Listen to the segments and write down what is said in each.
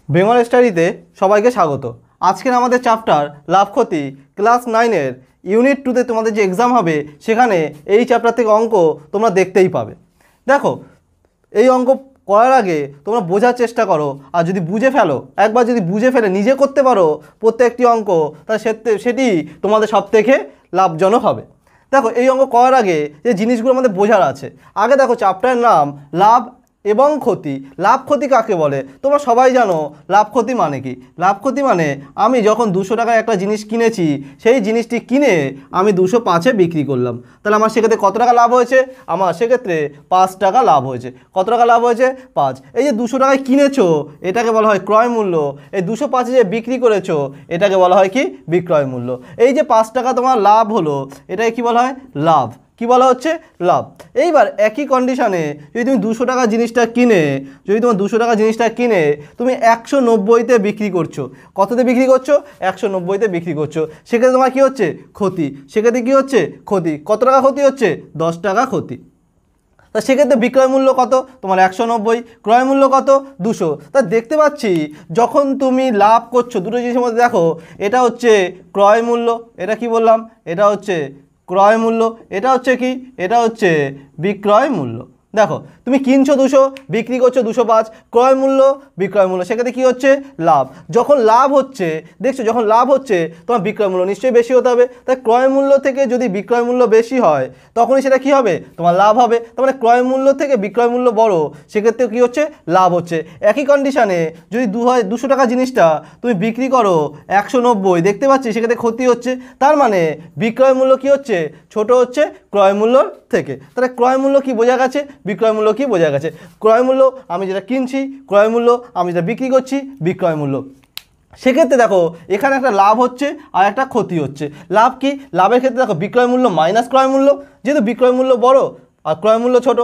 বেঙ্গল স্টাডিতে সবাইকে স্বাগত। আজকের আমাদের চ্যাপ্টার লাভ ক্ষতি ক্লাস 9-এর ইউনিট 2তে তোমাদের যে এক্সাম হবে সেখানে এই চ্যাপ্টার থেকে অঙ্ক তোমরা দেখতেই পাবে। দেখো, এই অঙ্ক করার আগে তোমরা বোঝার চেষ্টা করো, আর যদি বুঝে ফেলো, একবার যদি বুঝে ফেলে নিজে করতে পারো প্রত্যেকটি অঙ্ক, তাহলে সেটি তোমাদের সবথেকে লাভজনক হবে। দেখো, এই অঙ্ক করার আগে যে জিনিসগুলো আমাদের বোঝার আছে, আগে দেখো চ্যাপ্টারের নাম লাভ এবং ক্ষতি। লাভ ক্ষতি কাকে বলে তোমরা সবাই জানো। লাভ ক্ষতি মানে কি? লাভ ক্ষতি মানে আমি যখন 200 টাকায় একটা জিনিস কিনেছি, সেই জিনিসটি কিনে আমি 205-এ বিক্রি করলাম, তাহলে আমার সেক্ষেত্রে কত টাকা লাভ হয়েছে? আমার সেক্ষেত্রে 5 টাকা লাভ হয়েছে। কত টাকা লাভ হয়েছে? 5। এই যে 200 টাকায় কিনেছো, এটাকে বলা হয় ক্রয় মূল্য। এই 205-এ যে বিক্রি করেছো, এটাকে বলা হয় কি? বিক্রয় মূল্য। এই যে 5 টাকা তোমার লাভ হলো, এটাকে কি বলা হয়? লাভ। কি বলা হচ্ছে? লাভ। এইবার একই কন্ডিশনে যদি তুমি 200 টাকা জিনিসটা কিনে, তুমি 190-তে বিক্রি করছো, কততে বিক্রি করছো? 190-তে বিক্রি করছো, সেক্ষেত্রে তোমার কি হচ্ছে? ক্ষতি। সেক্ষেত্রে কি হচ্ছে? ক্ষতি। কত টাকা ক্ষতি হচ্ছে? 10 টাকা ক্ষতি। তা সেক্ষেত্রে বিক্রয় মূল্য কত? তোমার 190, ক্রয় মূল্য কত? 200। তা দেখতে পাচ্ছি যখন তুমি লাভ করছো, দুটো জিনিসের মধ্যে দেখো, এটা হচ্ছে ক্রয় মূল্য, এটা কি বললাম? এটা হচ্ছে ক্রয় মূল্য, এটা হচ্ছে কি? এটা হচ্ছে বিক্রয় মূল্য। দেখো, তুমি কিনছো 200, বিক্রি করছো 205, ক্রয় মূল্য বিক্রয় মূল্য, সেক্ষেত্রে কি হচ্ছে? লাভ। যখন লাভ হচ্ছে, দেখছো যখন লাভ হচ্ছে তোমার বিক্রয় মূল্য নিশ্চয়ই বেশি হতে হবে। তাই ক্রয় মূল্য থেকে যদি বিক্রয় মূল্য বেশি হয়, তখনই সেটা কি হবে? তোমার লাভ হবে। তার মানে ক্রয় মূল্য থেকে বিক্রয় মূল্য বড়, সেক্ষেত্রে কি হচ্ছে? লাভ হচ্ছে। একই কন্ডিশনে যদি 200 টাকা জিনিসটা তুমি বিক্রি করো 190, দেখতে পাচ্ছি সেক্ষেত্রে ক্ষতি হচ্ছে। তার মানে বিক্রয় মূল্য কি হচ্ছে? ছোট হচ্ছে ক্রয় মূল্যর থেকে। তাহলে ক্রয় মূল্য কি বোঝা গেছে, বিক্রয় মূল্য কি বোঝা গেছে। ক্রয় মূল্য আমি যেটা কিনছি, ক্রয় মূল্য আমি যেটা বিক্রি করছি, বিক্রয় মূল্য। সেক্ষেত্রে দেখো এখানে একটা লাভ হচ্ছে আর একটা ক্ষতি হচ্ছে। লাভ কি? লাভের ক্ষেত্রে দেখো বিক্রয় মূল্য মাইনাস ক্রয় মূল্য, যেহেতু বিক্রয় মূল্য বড় আর ক্রয় মূল্য ছোট,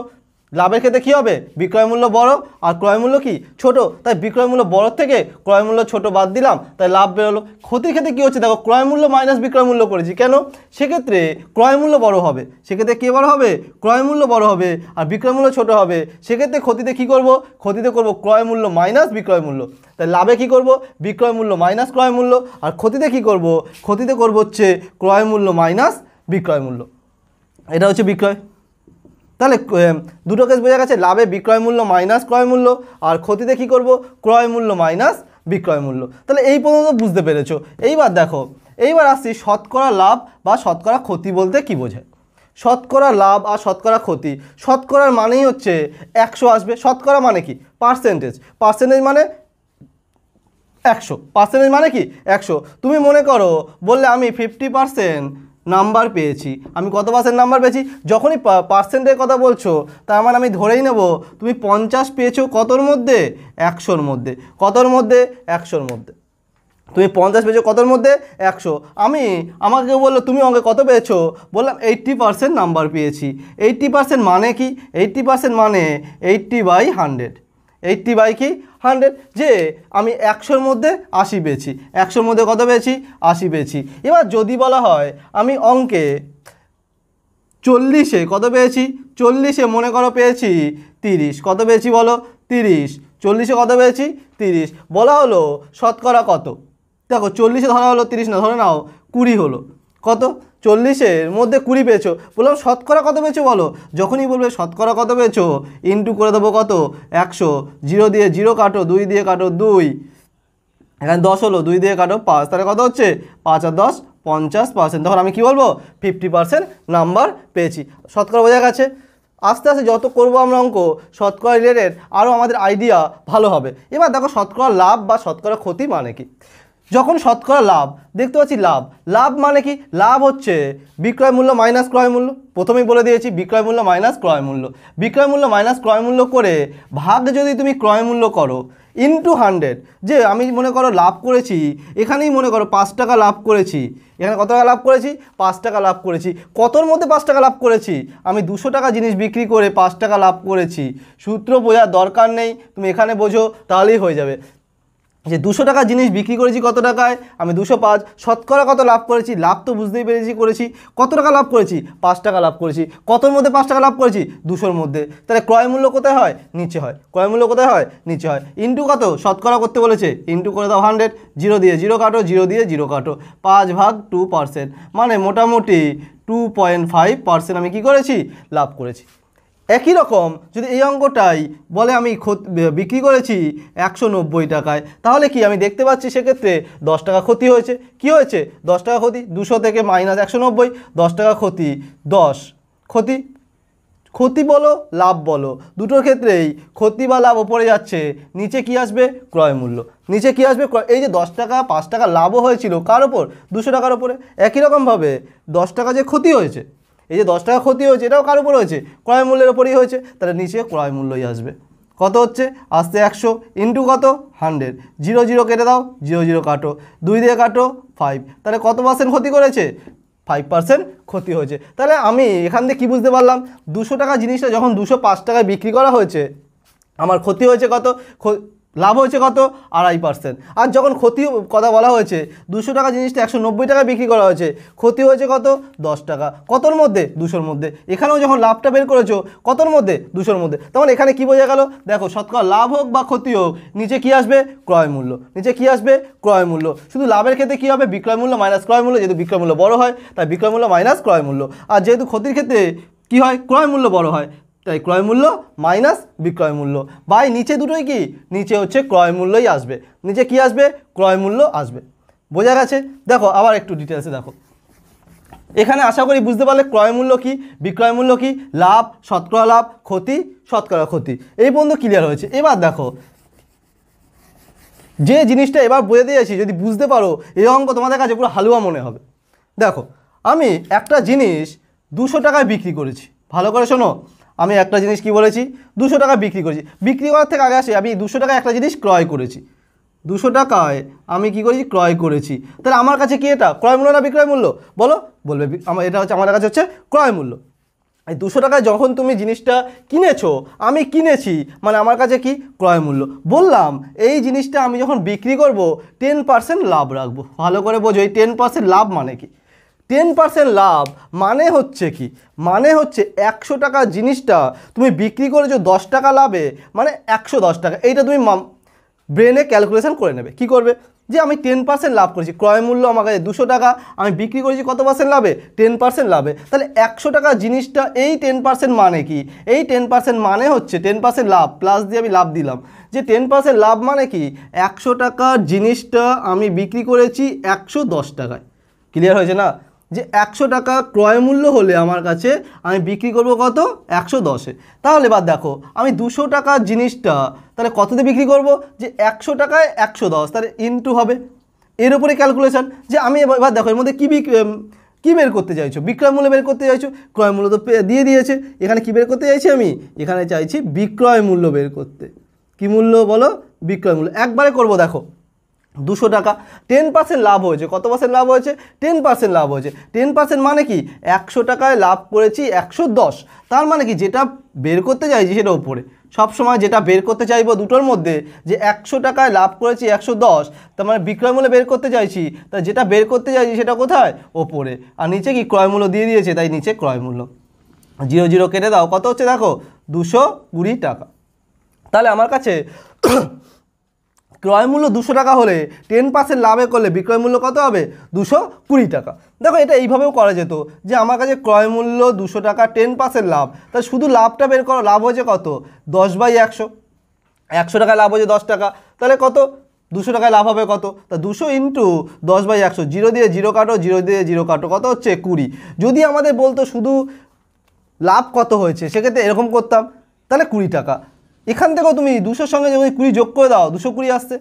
লাভের ক্ষেত্রে কী হবে? বিক্রয় মূল্য বড় আর ক্রয় মূল্য কি? ছোট। তাই বিক্রয় মূল্য বড় থেকে ক্রয় মূল্য ছোট বাদ দিলাম, তাই লাভ বেরোলো। ক্ষতির ক্ষেত্রে কী হচ্ছে? দেখো, ক্রয় মূল্য মাইনাস বিক্রয় মূল্য করেছি, কেন? সেক্ষেত্রে ক্রয় মূল্য বড় হবে, সেক্ষেত্রে কে বড় হবে? ক্রয় মূল্য বড় হবে, আর বিক্রয় মূল্য ছোট হবে। সেক্ষেত্রে ক্ষতিতে কী করব? ক্ষতিতে করব ক্রয় মূল্য মাইনাস বিক্রয় মূল্য। তাই লাভে কী করব? বিক্রয় মূল্য মাইনাস ক্রয় মূল্য। আর ক্ষতিতে কী করব? ক্ষতিতে করব হচ্ছে ক্রয় মূল্য মাইনাস বিক্রয় মূল্য। এটা হচ্ছে বিক্রয়। তাহলে দুটো কেস বোঝা গেছে, লাভে বিক্রয় মূল্য মাইনাস ক্রয় মূল্য, আর ক্ষতিতে কী করব? ক্রয় মূল্য মাইনাস বিক্রয় মূল্য। তাহলে এই পর্যন্ত বুঝতে পেরেছো। এইবার দেখো, এইবার আসছি শতকরা লাভ বা শতকরা ক্ষতি বলতে কি বোঝায়। শতকরা লাভ আর শতকরা ক্ষতি, শতকরার মানেই হচ্ছে 100 আসবে। শতকরা মানে কি? পার্সেন্টেজ। পার্সেন্টেজ মানে 100। পার্সেন্টেজ মানে কি? 100। তুমি মনে করো বললে আমি 50% নাম্বার পেয়েছি। আমি কত পার্সেন্ট নাম্বার পেয়েছি? যখনই পার্সেন্টের কথা বলছো, তার মানে আমি ধরেই নেব তুমি 50 পেয়েছো কতর মধ্যে? 100-র মধ্যে। কতর মধ্যে? 100-র মধ্যে। তুমি 50 পেয়েছো কতর মধ্যে? 100। আমাকে বললো তুমি অঙ্কে কত পেয়েছো? বললাম 80% নাম্বার পেয়েছি। 80% মানে কি? 80% মানে 80/100। 80/100, যে আমি 100-র মধ্যে 80 পেয়েছি। 100-র মধ্যে কত পেয়েছি? 80 পেয়েছি। এবার যদি বলা হয় আমি অঙ্কে 40-এ কত পেয়েছি? 40-এ মনে করো পেয়েছি 30। কত পেয়েছি বলো? 30। 40-এ কত পেয়েছি? 30। বলা হলো শতকরা কত? দেখো, 40-এ ধরা হলো 30 না, ধরে নাও 20 হলো। কত? 40-এর মধ্যে 20 পেয়েছো। বললাম শতকরা কত পেয়েছো বলো। যখনই বলবে শতকরা কত পেয়েছো, ইনটু করে দেবো কত? 100। 0 দিয়ে 0 কাটো, 2 দিয়ে কাটো 2, এখানে 10 হলো, 2 দিয়ে কাটো 5, তাহলে কত হচ্ছে? 5 আর 10 50%। তখন আমি কি বলবো? 50% নাম্বার পেয়েছি। শতকরা বোঝা গেছে। আস্তে আস্তে যত করবো আমরা অঙ্ক শতকরা রিলেটেড, আরও আমাদের আইডিয়া ভালো হবে। এবার দেখো শতকরা লাভ বা শতকরা ক্ষতি মানে কি। যখন শতকরা লাভ, দেখতে পাচ্ছি লাভ মানে কি? লাভ হচ্ছে বিক্রয় মূল্য মাইনাস ক্রয় মূল্য। প্রথমেই বলে দিয়েছি বিক্রয় মূল্য মাইনাস ক্রয় মূল্য। বিক্রয় মূল্য মাইনাস ক্রয় মূল্য করে ভাগ যদি তুমি ক্রয় মূল্য করো ইনটু 100, যে আমি মনে করো লাভ করেছি, এখানেই মনে করো 5 টাকা লাভ করেছি। এখানে কত টাকা লাভ করেছি? 5 টাকা লাভ করেছি। কতর মধ্যে 5 টাকা লাভ করেছি? আমি 200 টাকা জিনিস বিক্রি করে 5 টাকা লাভ করেছি। সূত্র বোঝার দরকার নেই, তুমি এখানে বোঝো তাহলেই হয়ে যাবে। যে 200 টাকা জিনিস বিক্রি করেছি কত টাকায়, আমি 205। শতকরা কত লাভ করেছি, লাভ তো বুঝতেই পেরেছি করেছি। কত টাকা লাভ করেছি, 5 টাকা লাভ করেছি। কতর মধ্যে 5 টাকা লাভ করেছি, 200-র মধ্যে। তাহলে ক্রয় মূল্য কোথায় হয়, নিচে হয়। ক্রয় মূল্য কোথায় হয়, নিচে হয়। ইন্টু কত, শতকরা করতে বলেছে, ইন্টু করে দাও 100। 0 দিয়ে 0 কাটো, 0 দিয়ে 0 কাটো, 5/2%, মানে মোটামুটি 2.5% আমি কি করেছি, লাভ করেছি। একই রকম যদি এই অঙ্কটাই বলে আমি বিক্রি করেছি 190 টাকায়, তাহলে কি আমি দেখতে পাচ্ছি সেক্ষেত্রে 10 টাকা ক্ষতি হয়েছে। কি হয়েছে, 10 টাকা ক্ষতি। 200 থেকে মাইনাস 190, 10 টাকা ক্ষতি, 10 ক্ষতি। ক্ষতি বলো লাভ বলো, দুটোর ক্ষেত্রেই ক্ষতি বা লাভ ওপরে যাচ্ছে, নিচে কি আসবে, ক্রয় মূল্য। নিচে কি আসবে, এই যে 10 টাকা 5 টাকা লাভও হয়েছিল কার ওপর, 200 টাকার ওপরে। একই রকমভাবে 10 টাকা যে ক্ষতি হয়েছে, এই যে 10 টাকা ক্ষতি হয়েছে, এটাও কার উপর হয়েছে, ক্রয় মূল্যের ওপরই হয়েছে। তাহলে নিচে ক্রয় মূল্যই আসবে। কত হচ্ছে, আসতে 100 ইন্টু কত, 100। 0 0 কেটে দাও, 0 0 কাটো, 2 দিয়ে কাটো 5। তাহলে কত পার্সেন্ট ক্ষতি করেছে, 5% ক্ষতি হয়েছে। তাহলে আমি এখান থেকে কী বুঝতে পারলাম, 200 টাকা জিনিসটা যখন 205 টাকায় বিক্রি করা হয়েছে, আমার ক্ষতি হয়েছে কত, লাভ হয়েছে কত, 2.5%। আর যখন ক্ষতি কথা বলা হয়েছে, 200 টাকা জিনিসটা 190 টাকায় বিক্রি করা হয়েছে, ক্ষতি হয়েছে কত, 10 টাকা। কতর মধ্যে, 200-র মধ্যে। এখানেও যখন লাভটা বের করেছো কতর মধ্যে, 200-র মধ্যে। তখন এখানে কি বোঝা গেল, দেখো শতকরা লাভ হোক বা ক্ষতি হোক, নিচে কি আসবে, ক্রয় মূল্য। নিচে কি আসবে, ক্রয় মূল্য। শুধু লাভের ক্ষেত্রে কী হবে, বিক্রয় মূল্য মাইনাস ক্রয় মূল্য, যেহেতু বিক্রয় মূল্য বড় হয় তাই বিক্রয় মূল্য মাইনাস ক্রয় মূল্য। আর যেহেতু ক্ষতির ক্ষেত্রে কী হয়, ক্রয় মূল্য বড় হয়, তাই ক্রয় মূল্য মাইনাস বিক্রয় মূল্য। বাই নিচে দুটোই কি, নিচে হচ্ছে ক্রয় মূল্যই আসবে। নিচে কি আসবে, ক্রয় মূল্য আসবে। বোঝা গেছে। দেখো আবার একটু ডিটেলসে দেখো, এখানে আশা করি বুঝতে পারলে ক্রয় মূল্য কি, বিক্রয় মূল্য কি, লাভ, শতকরা লাভ, ক্ষতি, শতকরা ক্ষতি, এই পর্যন্ত ক্লিয়ার হয়েছে। এবার দেখো যে জিনিসটা এবার বুঝে দিয়েছি, যদি বুঝতে পারো এই অঙ্ক তোমাদের কাছে পুরো হালুয়া মনে হবে। দেখো আমি একটা জিনিস 200 টাকায় বিক্রি করেছি, ভালো করে শোনো। আমি একটা জিনিস কি বলেছি, 200 টাকা বিক্রি করেছি। বিক্রি করার থেকে আগে আসে, আমি 200 টাকায় একটা জিনিস ক্রয় করেছি। 200 টাকায় আমি কি করেছি, ক্রয় করেছি। তাহলে আমার কাছে কি এটা ক্রয় মূল্য না বিক্রয় মূল্য, বলো, বলবে আমার এটা হচ্ছে, আমার কাছে হচ্ছে ক্রয় মূল্য। এই 200 টাকায় যখন তুমি জিনিসটা কিনেছো, আমি কিনেছি, মানে আমার কাছে কি ক্রয় মূল্য। বললাম এই জিনিসটা আমি যখন বিক্রি করব 10% লাভ রাখবো। ভালো করে বোঝো এই 10% লাভ মানে কি। 10% লাভ মানে হচ্ছে কি, মানে হচ্ছে 100 টাকা জিনিসটা তুমি বিক্রি করেছো 10 টাকা লাভে, মানে 110 টাকা। এইটা তুমি ব্রেনে ক্যালকুলেশন করে নেবে। কি করবে, যে আমি 10% লাভ করেছি, ক্রয় মূল্য আমার কাছে 200 টাকা, আমি বিক্রি করেছি কত পার্সেন্ট লাভে, 10% লাভে। তাহলে 100 টাকা জিনিসটা এই 10% মানে কি, এই 10% মানে হচ্ছে 10% লাভ, প্লাস দিয়ে আমি লাভ দিলাম, যে 10% লাভ মানে কি, 100 টাকার জিনিসটা আমি বিক্রি করেছি 110 টাকায়। ক্লিয়ার হয়েছে না, যে 100 টাকা ক্রয় মূল্য হলে আমার কাছে আমি বিক্রি করব কত, 110-এ। তাহলে এবার দেখো আমি 200 টাকার জিনিসটা তাহলে কততে বিক্রি করব, যে 100 টাকায় 110, তাহলে ইনটু হবে এর উপরে ক্যালকুলেশন। যে আমি এবার দেখো এর মধ্যে কী বের করতে চাইছো, বিক্রয় মূল্য বের করতে চাইছো, ক্রয় মূল্য তো দিয়ে দিয়েছে। এখানে কি বের করতে চাইছি, আমি এখানে চাইছি বিক্রয় মূল্য বের করতে। কি মূল্য বলো, বিক্রয় মূল্য। একবারে করব, দেখো 200 টাকা 10% লাভ হয়েছে, কত পার্সেন্ট লাভ হয়েছে, 10% লাভ হয়েছে। 10% মানে কি, 100 টাকায় লাভ করেছি 110। তার মানে কি, যেটা বের করতে চাইছি সেটা উপরে। সবসময় যেটা বের করতে চাইবো দুটোর মধ্যে, যে 100 টাকায় লাভ করেছি 110, তার মানে বিক্রয় মূল্য বের করতে চাইছি, তাই যেটা বের করতে চাইছি সেটা কোথায়, ওপরে। আর নিচে কি ক্রয় মূল্য দিয়ে দিয়েছে, তাই নিচে ক্রয় মূল্য। 0 0 কেটে দাও, কত হচ্ছে দেখো, 220 টাকা। তাহলে আমার কাছে ক্রয় মূল্য 200 টাকা হলে 10% লাভে করলে বিক্রয় মূল্য কত হবে, 220 টাকা। দেখো এটা এইভাবেও করা যেত, যে আমার কাছে ক্রয় মূল্য 200 টাকা, 10% লাভ, তাই শুধু লাভটা বের করো। লাভ হয়েছে কত, 10/100। 100 টাকায় লাভ হয়েছে 10 টাকা, তাহলে কত, 200 টাকায় লাভ হবে কত, তা 200 ইন্টু 10/100। 0 দিয়ে 0 কাটো, 0 দিয়ে 0 কাটো, কত হচ্ছে 20। যদি আমাদের বলতো শুধু লাভ কত হয়েছে, সেক্ষেত্রে এরকম করতাম, তাহলে 20 টাকা। এখান থেকেও তুমি 200-র সঙ্গে যদি 20 যোগ করে দাও, 220 আসছে।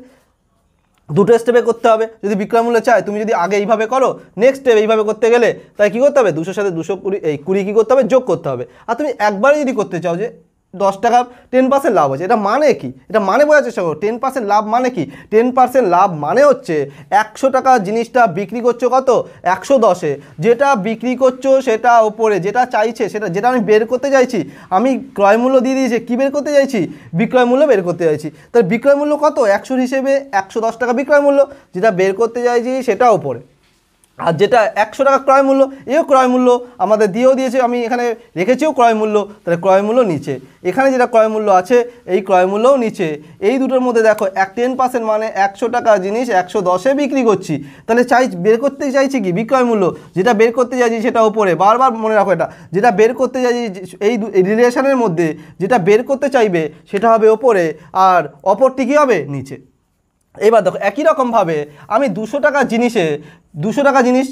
দুটো স্টেপে করতে হবে। যদি বিক্রয় মূল্য চাই, তুমি যদি আগে এইভাবে করো, নেক্সট স্টেপ এইভাবে করতে গেলে তাই কী করতে হবে, 200-র সাথে 220 কী করতে হবে, যোগ করতে হবে। আর তুমি একবারে যদি করতে চাও, যে 10 টাকা 10% লাভ হচ্ছে। এটা মানে কি? এটা মানে বোঝার চেষ্টা করো। 10% লাভ মানে কি? 10% লাভ মানে হচ্ছে 100 টাকা জিনিসটা বিক্রি করছো কত? 110-এ। যেটা বিক্রি করছো সেটা ওপরে যেটা চাইছে সেটা, যেটা আমি বের করতে চাইছি, আমি ক্রয় মূল্য দিয়ে দিয়েছি, কী বের করতে চাইছি? বিক্রয় মূল্য বের করতে চাইছি। তাহলে বিক্রয় মূল্য কত? 100 হিসেবে 110 টাকা বিক্রয় মূল্য, যেটা বের করতে চাইছি সেটা ওপরে। আর যেটা 100 টাকা ক্রয় মূল্য, এও ক্রয় মূল্য আমাদের দিয়েও দিয়েছে, আমি এখানে রেখেছিও ক্রয় মূল্য, তাহলে ক্রয় মূল্য নিচে। এখানে যেটা ক্রয় মূল্য আছে এই ক্রয় মূল্যও নিচে। এই দুটোর মধ্যে দেখো 10% মানে 100 টাকা জিনিস 110-এ বিক্রি করছি, তাহলে বের করতে চাইছি কি? বিক্রয় মূল্য। যেটা বের করতে চাইছি সেটা ওপরে, বারবার মনে রাখো এটা, যেটা বের করতে চাইছি এই রিলেশনের মধ্যে যেটা বের করতে চাইবে সেটা হবে ওপরে, আর অপরটি কী হবে? নিচে। এবার দেখো একই রকমভাবে আমি 200 টাকা জিনিস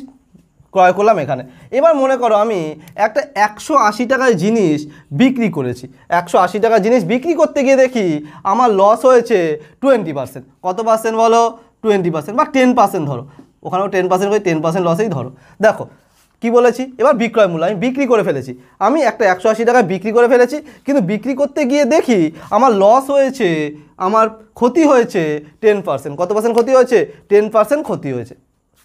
ক্রয় করলাম এখানে। এবার মনে করো আমি একটা 180 টাকার জিনিস বিক্রি করেছি। 180 টাকার জিনিস বিক্রি করতে গিয়ে দেখি আমার লস হয়েছে 20%। কত পার্সেন্ট বলো? 20% বা 10% ধরো, ওখানেও 10% করে 10% লসেই ধরো। দেখো কি বলেছি, এবার বিক্রয় মূল্য আমি বিক্রি করে ফেলেছি, আমি একটা 180 টাকায় বিক্রি করে ফেলেছি, কিন্তু বিক্রি করতে গিয়ে দেখি আমার লস হয়েছে, আমার ক্ষতি হয়েছে 10%। কত পার্সেন্ট ক্ষতি হয়েছে? 10% ক্ষতি হয়েছে।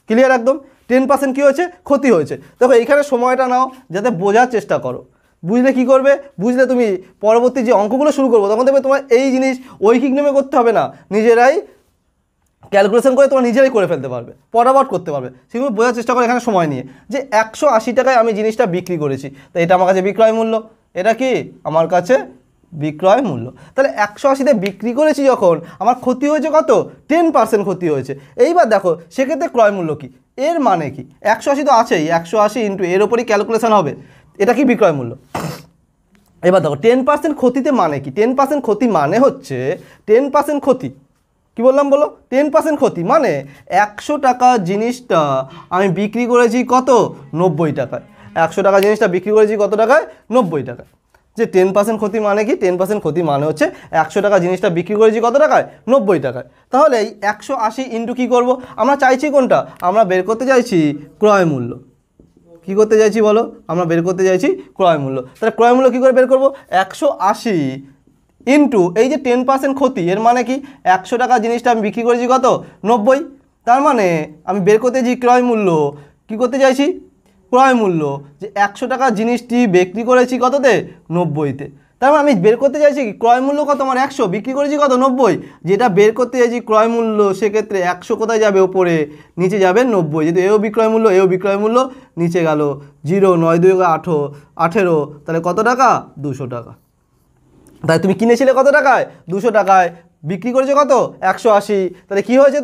ক্লিয়ার একদম? 10% কী হয়েছে? ক্ষতি হয়েছে। দেখো এইখানে সময়টা নাও, যাতে বোঝার চেষ্টা করো। বুঝলে কি করবে? বুঝলে তুমি পরবর্তী যে অঙ্কগুলো শুরু করবো তখন দেখবে তোমার এই জিনিস ঐকিক নিয়মে করতে হবে না, নিজেরাই ক্যালকুলেশন করে তোমরা নিজেরাই করে ফেলতে পারবে, পরাবর্ত করতে পারবে। সেগুলো বোঝার চেষ্টা করে এখানে সময় নিয়ে, যে 180 টাকায় আমি জিনিসটা বিক্রি করেছি, তো এটা আমার কাছে বিক্রয় মূল্য, এটা কি আমার কাছে বিক্রয় মূল্য। তাহলে 180-তে বিক্রি করেছি যখন, আমার ক্ষতি হয়েছে কত? 10% ক্ষতি হয়েছে। এইবার দেখো সেক্ষেত্রে ক্রয় মূল্য কি? এর মানে কি? 180 তো আছেই, 180 ইন্টু এর ওপরই ক্যালকুলেশন হবে, এটা কি বিক্রয় মূল্য। এবার দেখো 10% ক্ষতিতে মানে কি? 10% ক্ষতি মানে হচ্ছে 10% ক্ষতি, কি বললাম বলো? 10% ক্ষতি মানে 100 টাকা জিনিসটা আমি বিক্রি করেছি কত? 90 টাকায়। 100 টাকা জিনিসটা বিক্রি করেছি কত টাকায়? 90 টাকায়। যে 10% ক্ষতি মানে কি? 10% ক্ষতি মানে হচ্ছে 100 টাকা জিনিসটা বিক্রি করেছি কত টাকায়? 90 টাকায়। তাহলে এই 180 ইন্টু কী করবো? আমরা চাইছি কোনটা? আমরা বের করতে চাইছি ক্রয় মূল্য। কী করতে চাইছি বলো? আমরা বের করতে চাইছি ক্রয় মূল্য। তাহলে ক্রয় মূল্য কী করে বের করবো? 180 ইন্টু এই যে 10% ক্ষতি, এর মানে কি? 100 টাকা জিনিসটা আমি বিক্রি করেছি কত? 90। তার মানে আমি বের করতে চাইছি ক্রয় মূল্য। কী করতে চাইছি? ক্রয় মূল্য। যে 100 টাকা জিনিসটি বিক্রি করেছি কততে? 90-তে। তার মানে আমি বের করতে চাইছি কি? ক্রয় মূল্য কত? মানে 100, বিক্রি করেছি কত? 90। যেটা বের করতে চাইছি ক্রয় মূল্য, সেক্ষেত্রে 100 কোথায় যাবে? ওপরে, নিচে যাবে 90। যেহেতু এও বিক্রয় মূল্য, এও বিক্রয় মূল্য, নিচে গেল 0, 9 2 18, তাহলে কত টাকা? 200 টাকা। তাই তুমি কিনেছিলে কত টাকায়? 200 টাকায়। বিক্রি করেছে কত? 180। তাহলে কী হয়েছে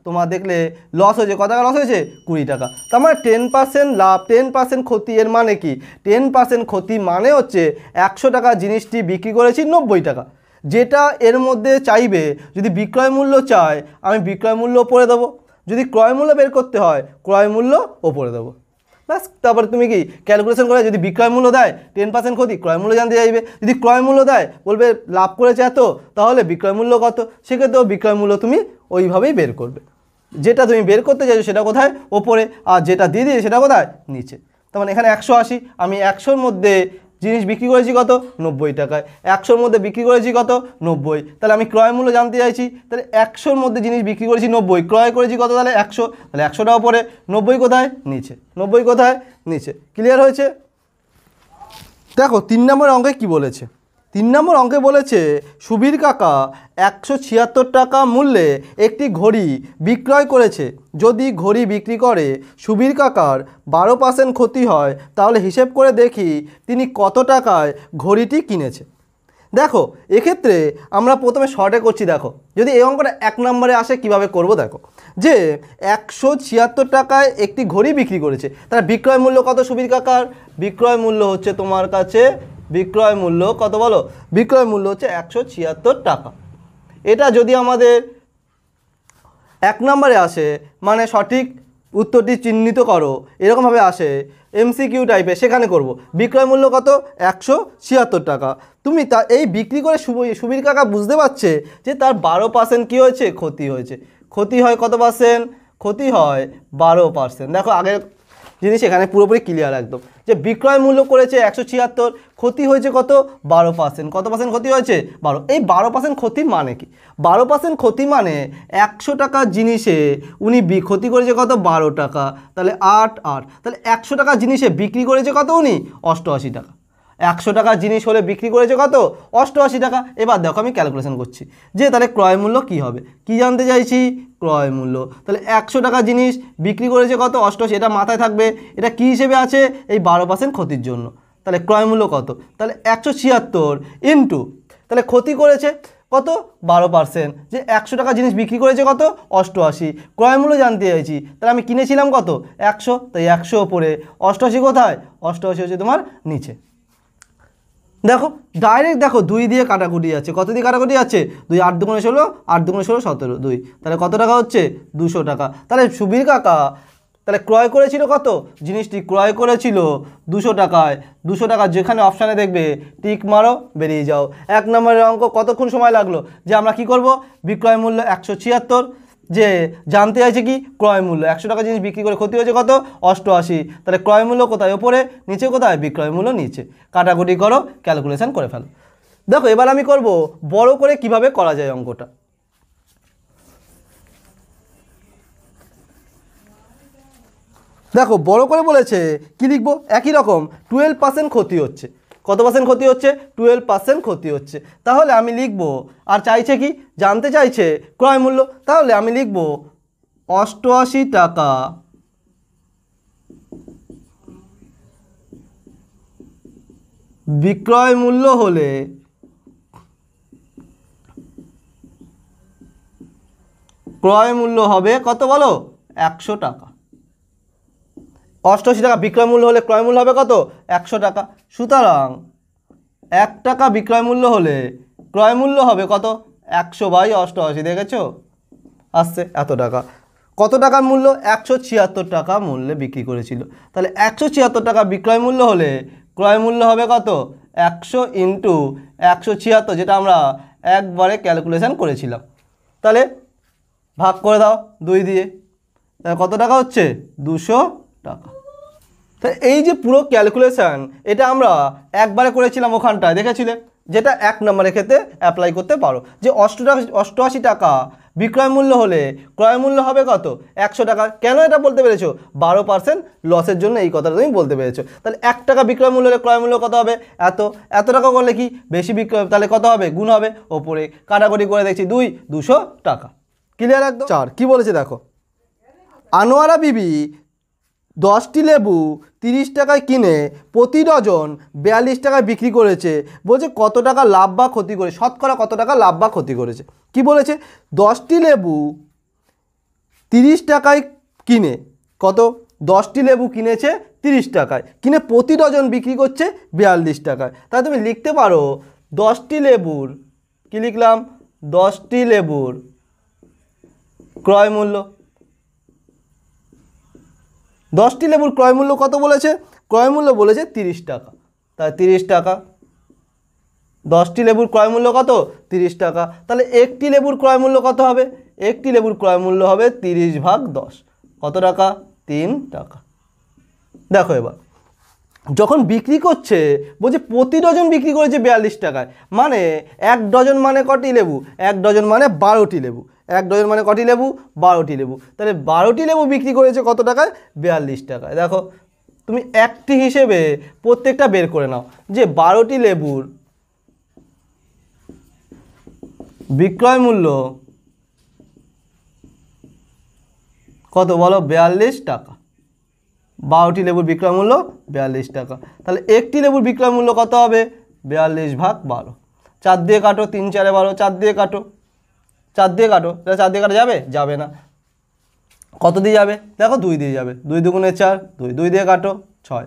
তোমার দেখলে লস হয়েছে। কত টাকা লস হয়েছে? 20 টাকা। তার মানে 10% লাভ, 10% ক্ষতি, এর মানে কি? 10% ক্ষতি মানে হচ্ছে 100 টাকা জিনিসটি বিক্রি করেছি 90 টাকা। যেটা এর মধ্যে চাইবে, যদি বিক্রয় মূল্য চায় আমি বিক্রয় মূল্য ওপরে দেবো, যদি ক্রয় মূল্য বের করতে হয় ক্রয় মূল্য ওপরে দেবো। ব্যাস, তারপরে তুমি কি ক্যালকুলেশন করে, যদি বিক্রয় মূল্য দেয় 10% ক্ষতি, ক্রয় মূল্য জানতে চাইবে। যদি ক্রয় মূল্য দেয় বলবে লাভ করেছে এত, তাহলে বিক্রয় মূল্য কত, সেক্ষেত্রেও বিক্রয় মূল্য তুমি ওইভাবেই বের করবে। যেটা তুমি বের করতে চাইছো সেটা কোথায়? ওপরে, আর যেটা দিয়ে দিয়ে সেটা কোথায়? নিচে। তার মানে এখানে 180, আমি 100-র মধ্যে জিনিস বিক্রি করেছি কত? 90 টাকায়। 100-র মধ্যে বিক্রি করেছি কত? 90। তাহলে আমি ক্রয় মূল্য জানতে চাইছি, তাহলে 100-র মধ্যে জিনিস বিক্রি করেছি 90, ক্রয় করেছি কত? তাহলে 100। তাহলে 100টা ওপরে, 90 কোথায়? নিচে। 90 কোথায়? নিচে। ক্লিয়ার হয়েছে? দেখো 3 নম্বর অঙ্কে কি বলেছে। 3 নম্বর অঙ্কে বলেছে সুবীর কাকা 176 টাকা মূল্যে একটি ঘড়ি বিক্রয় করেছে। যদি ঘড়ি বিক্রি করে সুবীর কাকার 12% ক্ষতি হয়, তাহলে হিসেব করে দেখি তিনি কত টাকায় ঘড়িটি কিনেছে। দেখো এক্ষেত্রে আমরা প্রথমে শর্টে করছি। দেখো যদি এই অঙ্কটা 1 নম্বরে আসে কিভাবে করব, দেখো যে 176 টাকায় একটি ঘড়ি বিক্রি করেছে, তার বিক্রয় মূল্য কত সুবীর কাকার? বিক্রয় মূল্য হচ্ছে তোমার কাছে, বিক্রয় মূল্য কত বলো? বিক্রয় মূল্য হচ্ছে 176 টাকা। এটা যদি আমাদের 1 নম্বরে আসে, মানে সঠিক উত্তরটি চিহ্নিত করো এরকমভাবে আসে, এমসিকিউ টাইপের, সেখানে করব। বিক্রয় মূল্য কত? 176 টাকা। তুমি তা এই বিক্রি করে সুবীর কাকা বুঝতে পারছে যে তার 12% কী হয়েছে? ক্ষতি হয়েছে। ক্ষতি হয় কত পার্সেন্ট? ক্ষতি হয় 12%। দেখো আগের জিনিস এখানে পুরোপুরি ক্লিয়ার একদম যে বিক্রয় মূল্য করেছে 176, ক্ষতি হয়েছে কত 12%। কত পার্সেন্ট ক্ষতি হয়েছে 12। এই 12% ক্ষতি মানে কি? 12% ক্ষতি মানে 100 টাকার জিনিসে উনি ক্ষতি করেছে কত 12 টাকা, তাহলে 8 8, তাহলে 100 টাকার জিনিসে বিক্রি করেছে কত উনি 88 টাকা। 100 টাকার জিনিস হলে বিক্রি করেছে কত 88 টাকা। এবার দেখো আমি ক্যালকুলেশন করছি যে তাহলে ক্রয় মূল্য কী হবে, কি জানতে চাইছি ক্রয় মূল্য। তাহলে 100 টাকার জিনিস বিক্রি করেছে কত 88, এটা মাথায় থাকবে, এটা কী হিসেবে আছে এই 12% ক্ষতির জন্য। তাহলে ক্রয় মূল্য কত, তাহলে 176 ইন্টু, তাহলে ক্ষতি করেছে কত 12%, যে 100 টাকা জিনিস বিক্রি করেছে কত 88, ক্রয় মূল্য জানতে চাইছি, তাহলে আমি কিনেছিলাম কত 100, তাই 100 ওপরে 88 কোথায় 88 হচ্ছে তোমার নিচে। দেখো ডাইরেক্ট দেখো 2 দিয়ে কাটাকুটি আছে, কত দিয়ে কাটাকুটি আছে 2, 8 দুগুণে 16, 8 দুগুণে 16 17, 2, তাহলে কত টাকা হচ্ছে 200 টাকা। তাহলে সুবীর কাকা তাহলে ক্রয় করেছিল কত, জিনিসটি ক্রয় করেছিল 200 টাকায়। 200 টাকা যেখানে অপশানে দেখবে টিক মারো বেরিয়ে যাও। 1 নম্বরের অঙ্ক কতক্ষণ সময় লাগলো, যে আমরা কি করব বিক্রয় মূল্য 176, যে জানতে চাইছে কি ক্রয় মূল্য, 100 টাকা জিনিস বিক্রি করে ক্ষতি হয়েছে কত 88, তাহলে ক্রয় মূল্য কোথায় ওপরে, নিচে কোথায় বিক্রয় মূল্য নিচে। কাটাকুটি করো, ক্যালকুলেশন করে ফেলো। দেখো এবার আমি করব বড় করে কিভাবে করা যায় অঙ্কটা। দেখো বড় করে বলেছে কি লিখবো, একই রকম 12% ক্ষতি হচ্ছে। কত পার্সেন্ট ক্ষতি হচ্ছে 12% ক্ষতি হচ্ছে। তাহলে আমি লিখব, আর চাইছে কি জানতে চাইছে ক্রয় মূল্য, তাহলে আমি লিখব 88 টাকা বিক্রয় মূল্য হলে ক্রয় মূল্য হবে কত বলো 100 টাকা। 88 টাকা বিক্রয় মূল্য হলে ক্রয় মূল্য হবে কত 100 টাকা। সুতরাং 1 টাকা বিক্রয় মূল্য হলে ক্রয় মূল্য হবে কত 100/88, দেখেছো আসছে এত টাকা। কত টাকার মূল্য 176 টাকা মূল্যে বিক্রি করেছিল। তাহলে 176 টাকা বিক্রয় মূল্য হলে ক্রয় মূল্য হবে কত 100 ইন্টু 176, যেটা আমরা একবারে ক্যালকুলেশন করেছিলাম। তাহলে ভাগ করে দাও 2 দিয়ে, তাহলে কত টাকা হচ্ছে 200 টাকা। তো এই যে পুরো ক্যালকুলেশন এটা আমরা একবারে করেছিলাম ওখানটায় দেখেছিলে, যেটা 1 নম্বরের ক্ষেত্রে অ্যাপ্লাই করতে পারো, যে 88 টাকা বিক্রয় মূল্য হলে ক্রয় মূল্য হবে কত 100 টাকা। কেন এটা বলতে পেরেছো 12% লসের জন্য এই কথাটা তুমি বলতে পেরেছো। তাহলে 1 টাকা বিক্রয় মূল্য হলে ক্রয় মূল্য কত হবে এত টাকা করলে কি বেশি বিক্রয়, তাহলে কত হবে গুণ হবে, ওপরে কাটাকুটি করে দেখছি 200 টাকা। ক্লিয়ার একদম। 4 কি বলেছে দেখো, আনোয়ারা বিবি 10টি লেবু 30 টাকায় কিনে প্রতি ডজন 42 টাকায় বিক্রি করেছে। বলছে কত টাকা লাভ বা ক্ষতি করে, শতকরা কত টাকা লাভ বা ক্ষতি করেছে। কি বলেছে 10টি লেবু 30 টাকায় কিনে, কত 10টি লেবু কিনেছে 30 টাকায়, কিনে প্রতি ডজন বিক্রি করছে 42 টাকায়। তাহলে তুমি লিখতে পারো 10টি লেবুর, কি লিখলাম 10টি লেবুর ক্রয় মূল্য, 10টি লেবুর ক্রয় মূল্য কত বলেছে, ক্রয় মূল্য বলেছে 30 টাকা। তাই 30 টাকা, 10টি লেবুর ক্রয় মূল্য কত 30 টাকা। তাহলে একটি লেবুর ক্রয় মূল্য কত হবে, একটি লেবুর ক্রয় মূল্য হবে 30/10, কত টাকা 3 টাকা। দেখো এবার যখন বিক্রি করছে বলছে প্রতি ডজন বিক্রি করেছে 42 টাকায়, মানে 1 ডজন মানে কটি লেবু, 1 ডজন মানে 12টি লেবু, 1 ডজন মানে কটি লেবু 12টি লেবু। তাহলে 12টি লেবু বিক্রি করেছে কত টাকায় 42 টাকায়। দেখো তুমি একটি হিসেবে প্রত্যেকটা বের করে নাও, যে 12টি লেবুর বিক্রয় মূল্য কত বলো 42 টাকা। 12টি লেবুর বিক্রয় মূল্য 42 টাকা। তাহলে একটি লেবুর বিক্রয় মূল্য কত হবে 42/12। 4 দিয়ে কাটো, 3 4 12, 4 দিয়ে কাটো, 4 দিয়ে কাটো, 4 দিয়ে কাটা যাবে, যাবে না। কত দিয়ে যাবে দেখো 2 দিয়ে যাবে, 2 দুগুণে 4, 2 দিয়ে কাটো 6,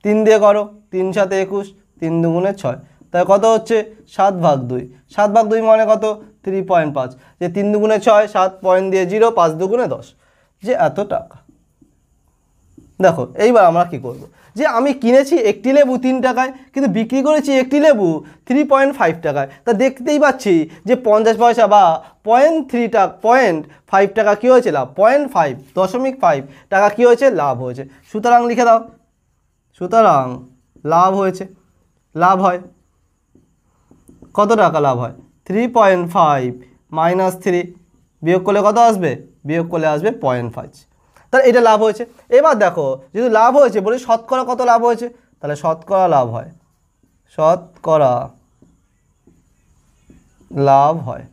3 দিয়ে করো, 3 7 21, 3 দুগুণে 6, তাই কত হচ্ছে 7/2। 7/2 মানে কত 3.5, যে 3 দুগুণে 6, 7 পয়েন্ট দিয়ে 0, 5 দুগুণে 10, যে এত টাকা। দেখো এইবার আমরা কি করব, যে আমি কিনেছি একটি লেবু 3 টাকায় কিন্তু বিক্রি করেছি একটি লেবু 3.5 টাকায়। তা দেখতেই পাচ্ছি যে 50 পয়সা বা 0.5 টাকা কী হয়েছে লাভ, 0.5 টাকা কী হয়েছে লাভ হয়েছে। সুতরাং লিখে দাও, সুতরাং লাভ হয়েছে, লাভ হয় কত টাকা লাভ হয় 3.5 মাইনাস 3 বিয়োগ করলে কত আসবে, বিয়োগ করলে আসবে 0.5। তাহলে এটা লাভ হয়েছে। এবার দেখো যদি লাভ হয়েছে বলি শতকরা কত লাভ হয়েছে, তাহলে শতকরা লাভ হয়, শতকরা লাভ হয়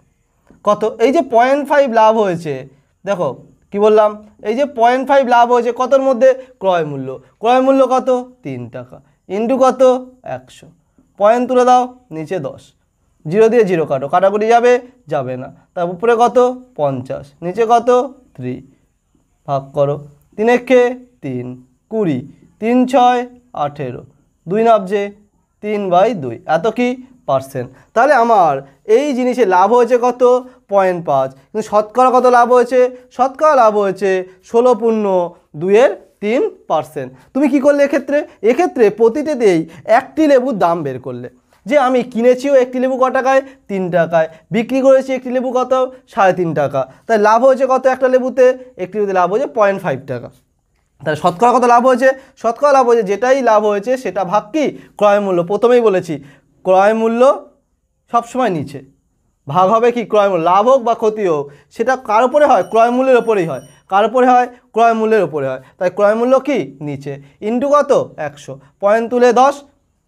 কত, এই যে 0.5 লাভ হয়েছে, দেখো কি বললাম, এই যে 0.5 লাভ হয়েছে কতর মধ্যে, ক্রয় মূল্য, ক্রয় মূল্য কত 3 টাকা ইন্টু কত 100, পয়েন্ট তুলে দাও নিচে 10, 0 দিয়ে 0 কাটো, কাটাকুটি যাবে, যাবে না, তার উপরে কত 50, নিচে কত 3, ভাগ করো 3 একে 3, 20, 3 6 18, 2 নাবজে 3/2, এত কি পার্সেন্ট। তাহলে আমার এই জিনিসে লাভ হয়েছে কত 0.5, কিন্তু শতকরা কত লাভ হয়েছে, শতকরা লাভ হয়েছে 16.2%। তুমি কি করলে এক্ষেত্রে, এক্ষেত্রে প্রতিটিতেই একটি লেবুর দাম বের করলে, যে আমি কিনেছিও একটি লেবু ক টাকায় 3 টাকায়, বিক্রি করেছি একটি লেবু কত 3.5 টাকা, তাই লাভ হয়েছে কত একটা লেবুতে, একটি লেবুতে লাভ হয়েছে 0.5 টাকা। তাহলে শতকরা কত লাভ হয়েছে, শতকরা লাভ হয়েছে যেটাই লাভ হয়েছে সেটা ভাগ কি ক্রয় মূল্য, প্রথমেই বলেছি ক্রয় মূল্য সবসময় নিচে, ভাগ হবে কি ক্রয় মূল্য, লাভ হোক বা ক্ষতি হোক সেটা কার উপরে হয়, ক্রয় মূল্যের ওপরেই হয়, কার উপরে হয়, ক্রয় মূল্যের ওপরে হয়, তাই ক্রয় মূল্য কি নিচে, ইন্টু কত 100, পয়েন্ট তুলে 10,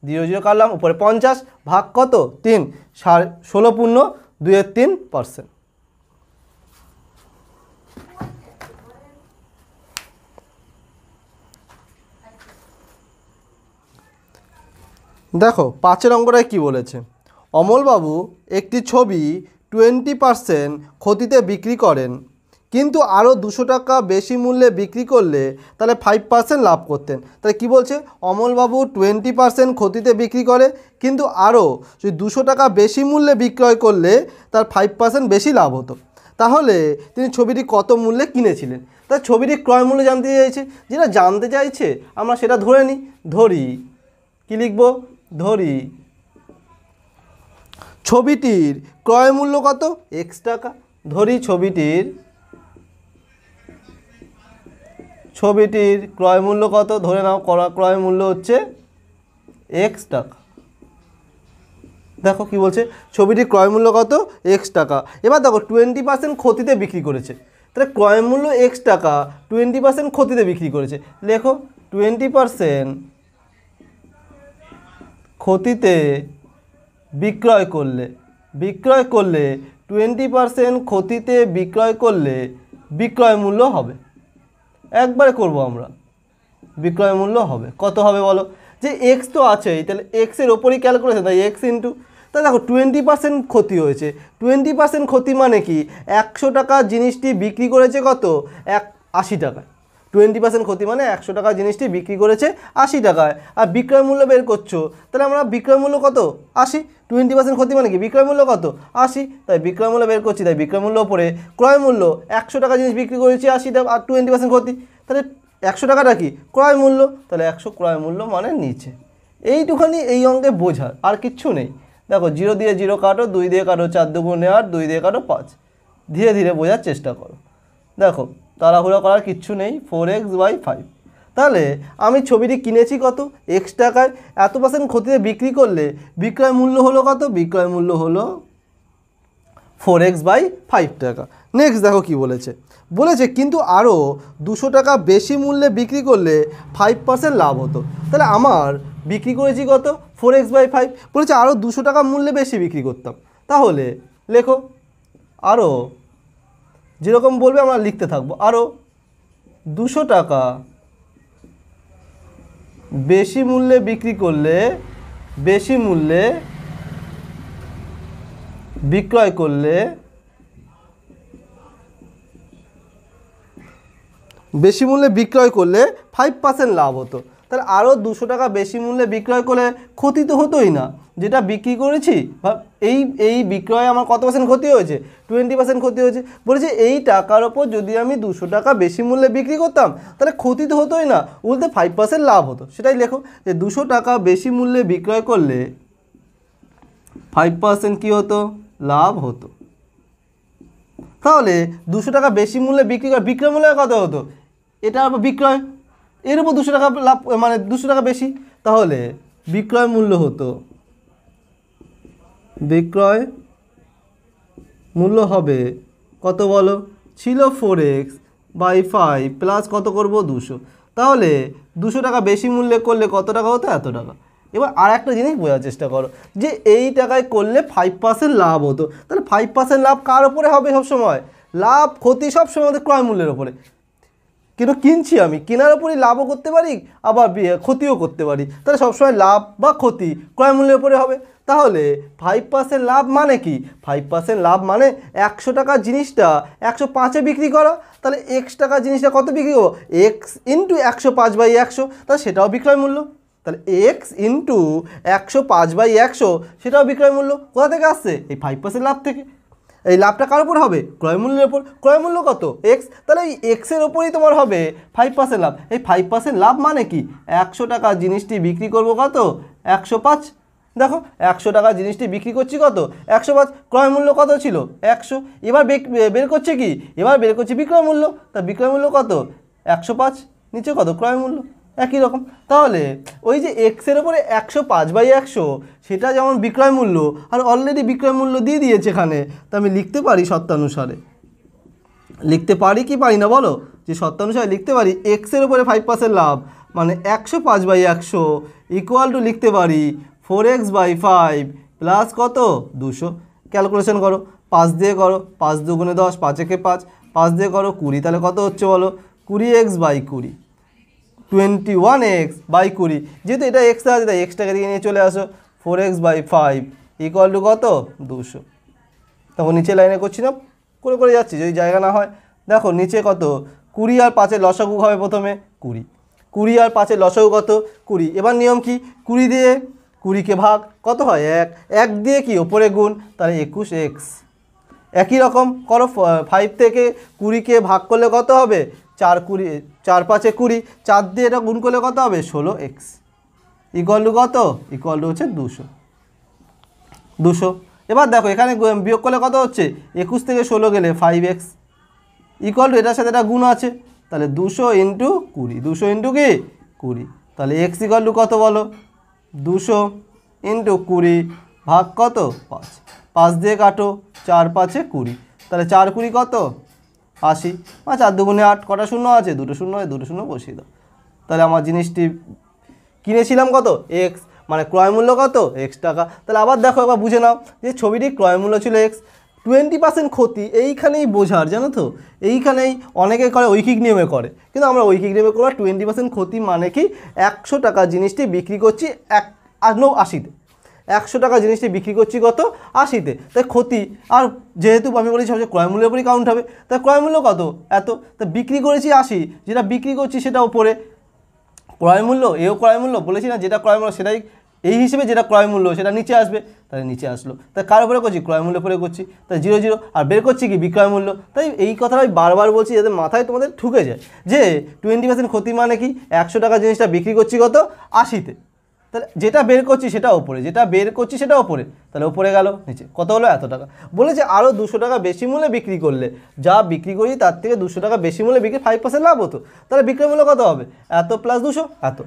0 0 কাটলাম, উপরে 50, ভাগ কত 3, 16.2%। দেখো 5 অঙ্কটায় কি বলেছে, অমলবাবু একটি ছবি 20% ক্ষতিতে বিক্রি করেন, কিন্তু আরও 200 টাকা বেশি মূল্যে বিক্রি করলে তাহলে 5% লাভ করতেন। তাহলে কি বলছে, অমলবাবু 20% ক্ষতিতে বিক্রি করে কিন্তু আরও যদি 200 টাকা বেশি মূল্যে বিক্রয় করলে তার 5% বেশি লাভ হতো, তাহলে তিনি ছবিটি কত মূল্যে কিনেছিলেন। তার ছবিটির ক্রয় মূল্য জানতে চাইছে, যেটা জানতে চাইছে আমরা সেটা ধরে নিই, ধরি কি লিখব, ধরি ছবিটির ক্রয় মূল্য কত x টাকা, ধরি ছবিটির ক্রয় মূল্য কত, ধরে নাও ক্রয় মূল্য হচ্ছে x টাকা। দেখো কি বলছে, ছবিটির ক্রয় মূল্য কত x টাকা। এবার দেখো 20% ক্ষতিতে বিক্রি করেছে, তাহলে ক্রয় মূল্য x টাকা, 20% ক্ষতিতে বিক্রি করেছে, লেখো 20% ক্ষতিতে বিক্রয় করলে, 20% ক্ষতিতে বিক্রয় করলে বিক্রয় মূল্য হবে, একবারে করব আমরা, বিক্রয় মূল্য হবে কত হবে বলো, যে এক্স তো আছেই, তাহলে এক্সের ওপরই ক্যালকুলেশন, তাই এক্স ইন্টু, তাহলে দেখো 20% ক্ষতি হয়েছে, 20% ক্ষতি মানে কি 100 টাকা জিনিসটি বিক্রি করেছে কত 80 টাকায়, 20% ক্ষতি মানে 100 টাকা জিনিসটি বিক্রি করেছে 80 টাকায়, আর বিক্রয় মূল্য বের করছো, তাহলে আমরা বিক্রয় মূল্য কত 80, 20% ক্ষতি মানে কি বিক্রয় মূল্য কত 80, তাই বিক্রয় মূল্য বের করছি, তাই বিক্রয় মূল্য উপরে ক্রয় মূল্য 100 টাকা জিনিস বিক্রি করেছি 80 টাকা, আর 20% ক্ষতি, তাহলে 100 টাকাটা কি ক্রয় মূল্য, তাহলে 100 ক্রয় মূল্য মানে নিচে। এইটুখানি এই অঙ্কে বোঝার, আর কিচ্ছু নেই। দেখো 0 দিয়ে 0 কাটো, 2 দিয়ে কাটো 4 দুগুণে 8, 2 দিয়ে কাটো 5, ধীরে ধীরে বোঝার চেষ্টা করো। দেখো তাড়াহুড়া করার কিচ্ছু নেই, 4x/5। তাহলে আমি ছবিটি কিনেছি কত x টাকায়, এত % ক্ষতিতে বিক্রি করলে বিক্রয় মূল্য হলো কত, বিক্রয় মূল্য হলো 4x/5 টাকা। নেক্সট দেখো কি বলেছে, বলেছে কিন্তু আরও 200 টাকা বেশি মূল্যে বিক্রি করলে 5% লাভ হতো। তাহলে আমার বিক্রি করেছি কত 4x/5, বলেছে আরও 200 টাকা মূল্যে বেশি বিক্রি করতাম, তাহলে লেখো আরও, যেরকম বলবে আমরা লিখতে থাকবো, আরও 200 টাকা বেশি মূল্যে বিক্রি করলে, বেশি মূল্যে বিক্রয় করলে, বেশি মূল্যে বিক্রয় করলে 5% লাভ হতো। তাহলে আরও 200 টাকা বেশি মূল্যে বিক্রয় করলে ক্ষতি তো হতোই না, যেটা বিক্রি করেছি এই বিক্রয়ে আমার কত পার্সেন্ট ক্ষতি হয়েছে, 20% ক্ষতি হয়েছে। বলেছে এই টাকার ওপর যদি আমি 200 টাকা বেশি মূল্যে বিক্রি করতাম তাহলে ক্ষতি তো হতোই না, উল্টে 5% লাভ হতো। সেটাই লেখো যে 200 টাকা বেশি মূল্যে বিক্রয় করলে 5% কী হতো, লাভ হতো। তাহলে 200 টাকা বেশি মূল্যে বিক্রি করে বিক্রয় মূল্য কত হতো, এটার উপর বিক্রয়, এর উপর 200 টাকা লাভ, মানে 200 টাকা বেশি, তাহলে বিক্রয় মূল্য হতো, বিক্রয় মূল্য হবে কত বলো, ছিল 4x/5 প্লাস কত করব 200। তাহলে 200 টাকা বেশি মূল্যে করলে কত টাকা হতো, এত টাকা। এবার আর একটা জিনিস বোঝার চেষ্টা করো যে এই টাকায় করলে 5% লাভ হতো, তাহলে 5% লাভ কার ওপরে হবে সবসময়, লাভ ক্ষতি সবসময় আমাদের ক্রয় মূল্যের ওপরে। কিন্তু কিনছি আমি, কেনার ওপরই লাভও করতে পারি আবার ক্ষতিও করতে পারি, তাহলে সবসময় লাভ বা ক্ষতি ক্রয় মূল্যের উপরে হবে। তাহলে 5% লাভ মানে কি, 5% লাভ মানে 100 টাকার জিনিসটা 105-এ বিক্রি করা, তাহলে x টাকার জিনিসটা কত বিক্রি করবো, x ইন্টু 105/100, তাহলে সেটাও বিক্রয় মূল্য। তাহলে x ইন্টু 105/100 সেটাও বিক্রয় মূল্য। কোথা থেকে আসছে, এই 5% লাভ থেকে। এই লাভটা কার উপর হবে, ক্রয় মূল্যের উপর। ক্রয় মূল্য কত, এক্স, তাহলে এই এক্সের ওপরই তোমার হবে 5% লাভ। এই 5% লাভ মানে কি, 100 টাকা জিনিসটি বিক্রি করব কত, 105। দেখো 100 টাকা জিনিসটি বিক্রি করছি কত, 105, ক্রয় মূল্য কত ছিল 100। এবার বের করছে কি, এবার বের করছে বিক্রয় মূল্য, তা বিক্রয় মূল্য কত 105, নিচে কত ক্রয় মূল্য, একই রকম। তাহলে ওই যে এক্সের ওপরে 105/100 সেটা যেমন বিক্রয় মূল্য, আর অলরেডি বিক্রয় মূল্য দিয়ে দিয়েছে এখানে, তা আমি লিখতে পারি শর্তানুসারে, লিখতে পারি কি পারি না বলো, যে শর্তানুসারে লিখতে পারি এক্সের ওপরে 5% লাভ মানে 105/100 ইকুয়াল টু লিখতে পারি 4x/5 প্লাস কত 200। ক্যালকুলেশন করো, 5 দিয়ে করো, 5 2 10, 5 একে 5, 5 দিয়ে করো 20, তাহলে কত হচ্ছে বলো, 20x/20, 21x/20। যেহেতু এটা এক্স আছে তাই এক্সটাকে দিয়ে নিয়ে চলে আসো, 4x/5 ইকুয়াল টু কত 200। তখন নিচে লাইনে করছি না, করে করে যাচ্ছি, যদি জায়গা না হয়। দেখো নিচে কত, 20 আর 5-এর লসাগু হবে প্রথমে 20, 20 আর 5-এর লসাগু কত 20। এবার নিয়ম কি, 20 দিয়ে 20কে ভাগ কত হয় 1, 1 দিয়ে কি ওপরে গুণ, তাহলে 21x। একই রকম করো, 5 থেকে 20কে ভাগ করলে কত হবে 4, 4 5-এ 20, 4 দিয়ে এটা গুণ করলে কত হবে 16x ইকুয়াল টু কত, ইকুয়াল টু হচ্ছে 200। এবার দেখো এখানে বিয়োগ করলে কত হচ্ছে, 21 থেকে 16 গেলে 5x ইকুয়াল টু এটার সাথে এটা গুণ আছে, তাহলে 200 ইন্টু 20, 200 ইন্টু কি 20, তাহলে x ইকুয়াল টু কত বলো, 200 ইন্টু 20 ভাগ কত 5, 5 দিয়ে কাটো, 4 5-এ 20, তাহলে 4 20 কত 80, 4 2 8, কটা শূন্য আছে, 2টো শূন্য হয়, 2টো শূন্য বসিয়ে দাও। তাহলে আমার জিনিসটি কিনেছিলাম কত এক্স, মানে ক্রয় মূল্য কত x টাকা। তাহলে আবার দেখো একবার বুঝে নাও যে ছবিটির ক্রয় মূল্য ছিল x, 20% ক্ষতি এইখানেই বোঝার, জানো তো, এইখানেই অনেকে করে ঐকিক নিয়মে করে, কিন্তু আমরা ঐকিক নিয়মে করবো। 20% ক্ষতি মানে কি, 100 টাকা জিনিসটি বিক্রি করছি 80-তে, 100 টাকা জিনিসটি বিক্রি করছি কত 80-তে, তাই ক্ষতি। আর যেহেতু আমি বলেছি সবচেয়ে ক্রয় মূল্যের উপরই কাউন্ট হবে, তাই ক্রয় মূল্য কত এত, তা বিক্রি করেছি 80, যেটা বিক্রি করছি সেটা উপরে ক্রয় মূল্য, এও ক্রয় মূল্য বলেছি না, যেটা ক্রয় মূল্য সেটাই এই হিসেবে, যেটা ক্রয় মূল্য সেটা নিচে আসবে, তাহলে নিচে আসলো, তাই কার উপরে করছি, ক্রয় মূল্য উপরে করছি, তাই 0 0, আর বের করছি কি বিক্রয় মূল্য। তাই এই কথাটা আমি বারবার বলছি যাতে মাথায় তোমাদের ঢুকে যায় যে 20% ক্ষতি মানে কি, 100 টাকা জিনিসটা বিক্রি করছি কত 80-তে, তাহলে যেটা বের করছি সেটা ওপরে, যেটা বের করছি সেটা ওপরে, তাহলে ওপরে গেল, নিচে কত হলো এত টাকা। বলেছে আরও 200 টাকা বেশি মূল্যে বিক্রি করলে, যা বিক্রি করি তার থেকে 200 টাকা বেশি মূল্যে বিক্রি 5% লাভ হতো, তাহলে বিক্রয় মূল্য কত হবে, এত প্লাস 200 এত।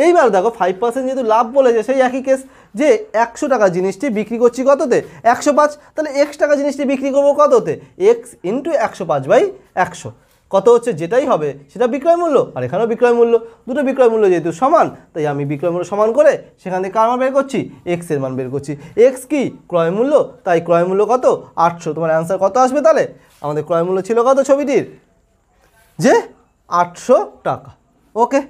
এইবার দেখো 5% যেহেতু লাভ বলেছে, সেই একই কেস যে 100 টাকা জিনিসটি বিক্রি করছি কততে 105, তাহলে x টাকা জিনিসটি বিক্রি করবো কততে, x ইন্টু 105/100 কত হচ্ছে, যেটাই হবে সেটা বিক্রয় মূল্য, আর এখানেও বিক্রয় মূল্য, দুটো বিক্রয় মূল্য যেহেতু সমান, তাই আমি বিক্রয় মূল্য সমান করে সেখান থেকে কার মান বের করছি, x এর মান বের করছি। x কি ক্রয় মূল্য, তাই ক্রয় মূল্য কত 800। তোমার অ্যান্সার কত আসবে, তাহলে আমাদের ক্রয় মূল্য ছিল কত ছবিটির, যে 800 টাকা। ওকে,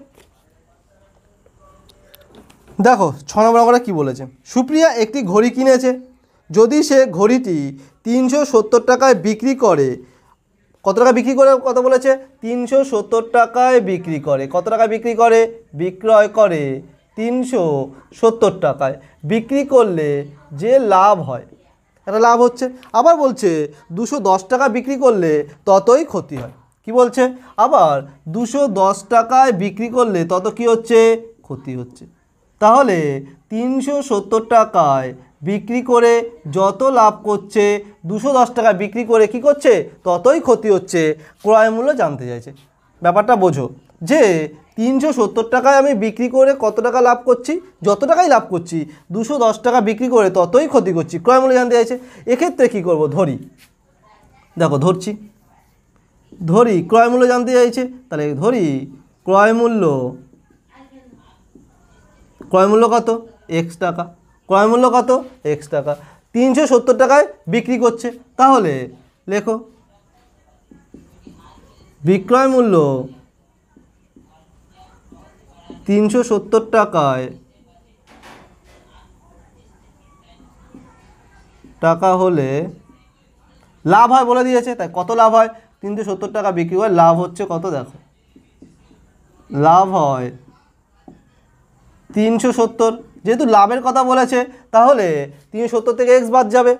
দেখো 6 নম্বর অঙ্কটা কী বলেছে, সুপ্রিয়া একটি ঘড়ি কিনেছে, যদি সে ঘড়িটি 370 টাকায় বিক্রি করে, কত টাকা বিক্রি করে, কত বলেছে 370 টাকায় বিক্রি করে, কত টাকা বিক্রি করে, বিক্রয় করে 370 টাকায় বিক্রি করলে যে লাভ হয়, একটা লাভ হচ্ছে। আবার বলছে 210 টাকা বিক্রি করলে ততই ক্ষতি হয়। কি বলছে? আবার 210 টাকায় বিক্রি করলে তত কি হচ্ছে? ক্ষতি হচ্ছে। তাহলে 370 টাকায় বিক্রি করে যত লাভ করছে 210 টাকা বিক্রি করে কি করছে? ততই ক্ষতি হচ্ছে। ক্রয় মূল্য জানতে চাইছে। ব্যাপারটা বোঝো যে 370 টাকায় আমি বিক্রি করে কত টাকা লাভ করছি? যত টাকাই লাভ করছি 210 টাকা বিক্রি করে ততই ক্ষতি করছি। ক্রয় মূল্য জানতে চাইছে। এক্ষেত্রে কী করব? ধরি, দেখো ধরছি, ধরি ক্রয় মূল্য জানতে চাইছে, তাহলে ধরি ক্রয় মূল্য কত? এক্স টাকা। ক্রয় মূল্য কত? এক্স টাকা। 370 টাকায় বিক্রি করছে, তাহলে লেখো বিক্রয় মূল্য 370 টাকায় টাকা হলে লাভ হয় বলে দিয়েছে, তাই কত লাভ হয়? 370 টাকা বিক্রি করে লাভ হচ্ছে কত? দেখো লাভ হয় 370। যেহেতু লাভের কথা বলেছে তাহলে 370 থেকে এক্স বাদ যাবে।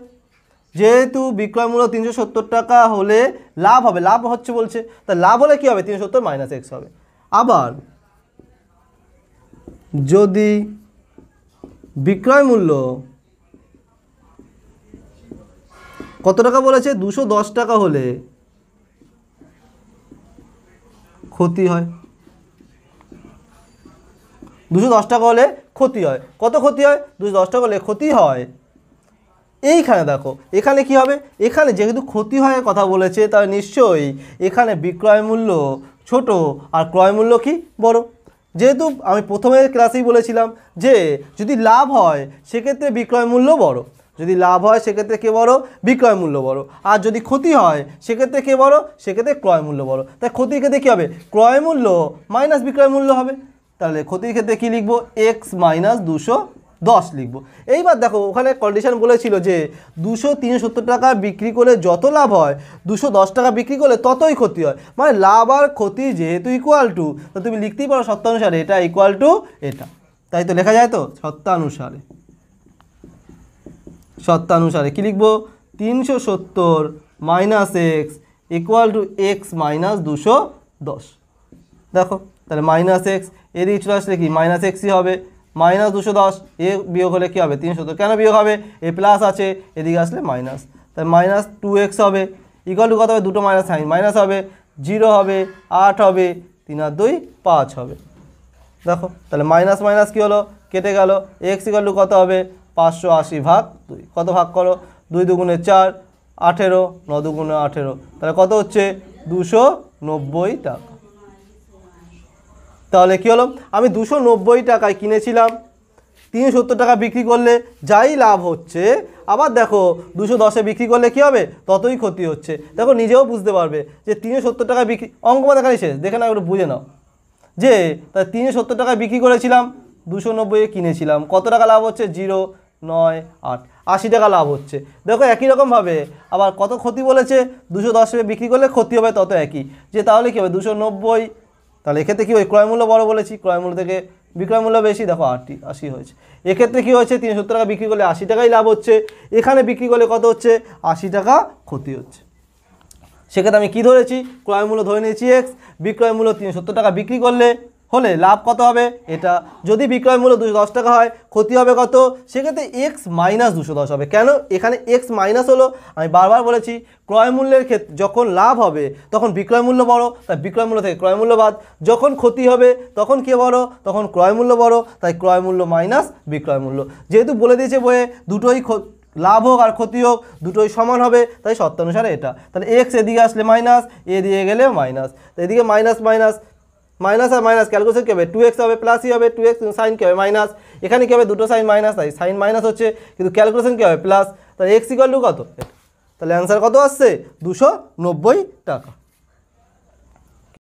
যেহেতু বিক্রয় মূল্য 370 টাকা হলে লাভ হবে, লাভ হচ্ছে বলছে, তা লাভ হলে কী হবে? 370 মাইনাস এক্স হবে। আবার যদি বিক্রয় মূল্য কত টাকা বলেছে? 210 টাকা হলে ক্ষতি হয়। 210 টাকা হলে ক্ষতি হয়। কত ক্ষতি হয়? 210 টাকা হলে ক্ষতি হয়। এইখানে দেখো এখানে কি হবে? এখানে যেহেতু ক্ষতি হয় কথা বলেছে, তাহলে নিশ্চয়ই এখানে বিক্রয় মূল্য ছোট আর ক্রয় মূল্য কি বড়। যেহেতু আমি প্রথমে ক্লাসেই বলেছিলাম যে যদি লাভ হয় সেক্ষেত্রে বিক্রয় মূল্য বড়, যদি লাভ হয় সেক্ষেত্রে কে বড়? বিক্রয় মূল্য বড়। আর যদি ক্ষতি হয় সেক্ষেত্রে কে বড়? সেক্ষেত্রে ক্রয় মূল্য বড়। তাই ক্ষতির ক্ষেত্রে কী হবে? ক্রয় মূল্য মাইনাস বিক্রয় মূল্য হবে। তাহলে ক্ষতির ক্ষেত্রে কী লিখবো? এক্স মাইনাস 210 লিখবো। এইবার দেখো ওখানে কন্ডিশন বলেছিল যে 273 টাকা বিক্রি করে যত লাভ হয় 210 টাকা বিক্রি করলে ততই ক্ষতি হয়। মানে লাভ আর ক্ষতি যেহেতু ইকুয়াল টু, তো তুমি লিখতেই পারো শর্তানুসারে এটা ইকুয়াল টু এটা। তাই তো লেখা যায় তো শর্তানুসারে। শর্তানুসারে কী লিখবো? 370 minus x equal to x minus 210। দেখো তাহলে মাইনাস এক্স এদিকে চলে আসলে কি মাইনাস এক্সই হবে। মাইনাস 210 এ বিয়োগ হলে কী হবে? 370। কেন বিয়োগ হবে? এ প্লাস আছে, এদিকে আসলে মাইনাস, তাহলে মাইনাস 2x হবে ইকুয়াল টু কত হবে? দুটো মাইনাস সাইন মাইনাস হবে, 0 হবে, 8 হবে, 3 আর 2 5 হবে। দেখো তাহলে মাইনাস মাইনাস কী হলো? কেটে গেল। এক্স ইকুয়াল টু কত হবে? 580 ভাগ 2। কত ভাগ করো? 2 দুগুণে 4, 18, 9 দুগুণে 18, তাহলে কত হচ্ছে? 290 টাকা। তাহলে কী হলো? আমি 290 টাকায় কিনেছিলাম, 370 টাকা বিক্রি করলে যাই লাভ হচ্ছে, আবার দেখো 210-এ বিক্রি করলে কী হবে? ততই ক্ষতি হচ্ছে। দেখো নিজেও বুঝতে পারবে যে 370 টাকা বিক্রি, অঙ্ক দেখানি শেষ, দেখে না একটু বুঝে নাও যে তাই 370 টাকায় বিক্রি করেছিলাম, 290-এ কিনেছিলাম, কত টাকা লাভ হচ্ছে? 0, 9, 8, 80 টাকা লাভ হচ্ছে। দেখো একই রকমভাবে আবার কত ক্ষতি বলেছে? 210-এ বিক্রি করলে ক্ষতি হবে তত একই, যে তাহলে কী হবে? 290। তাহলে এক্ষেত্রে কী হয়? ক্রয় মূল্য বড় বলেছি, ক্রয় মূল্য থেকে বিক্রয় মূল্য বেশি, দেখো 80 হয়েছে। এক্ষেত্রে কী হয়েছে? 370 টাকা বিক্রি করলে 80 টাকাই লাভ হচ্ছে, এখানে বিক্রি করলে কত হচ্ছে? 80 টাকা ক্ষতি হচ্ছে। সেক্ষেত্রে আমি কী ধরেছি? ক্রয় মূল্য ধরে নিয়েছি এক্স, বিক্রয় মূল্য 370 টাকা বিক্রি করলে হলে লাভ কত হবে? এটা। যদি বিক্রয় মূল্য 210 টাকা হয় ক্ষতি হবে কত? সেক্ষেত্রে এক্স মাইনাস 210 হবে। কেন এখানে এক্স মাইনাস হলো? আমি বারবার বলেছি ক্রয় মূল্যের ক্ষেত্রে যখন লাভ হবে তখন বিক্রয় মূল্য বড়, তাই বিক্রয় মূল্য থেকে ক্রয় মূল্য বাদ। যখন ক্ষতি হবে তখন কে বড়? তখন ক্রয় মূল্য বড়, তাই ক্রয় মূল্য মাইনাস বিক্রয় মূল্য। যেহেতু বলে দিয়েছে বইয়ে দুটোই লাভ হোক আর ক্ষতি হোক দুটোই সমান হবে, তাই শর্তানুসারে এটা। তাহলে এক্স এদিকে আসলে মাইনাস, এ দিয়ে গেলে মাইনাস, তো এদিকে মাইনাস মাইনাস মাইনাস আর মাইনাস ক্যালকুলেশন কী হবে? 2x হবে, প্লাসই হবে, 2x সাইন কী হবে? মাইনাস। এখানে কী হবে? দুটো সাইন মাইনাস, তাই সাইন মাইনাস হচ্ছে, কিন্তু ক্যালকুলেশন কী হবে? প্লাস। তাহলে এক্স ইকুয়াল টু কত? তাহলে অ্যান্সার কত আসছে? 290 টাকা।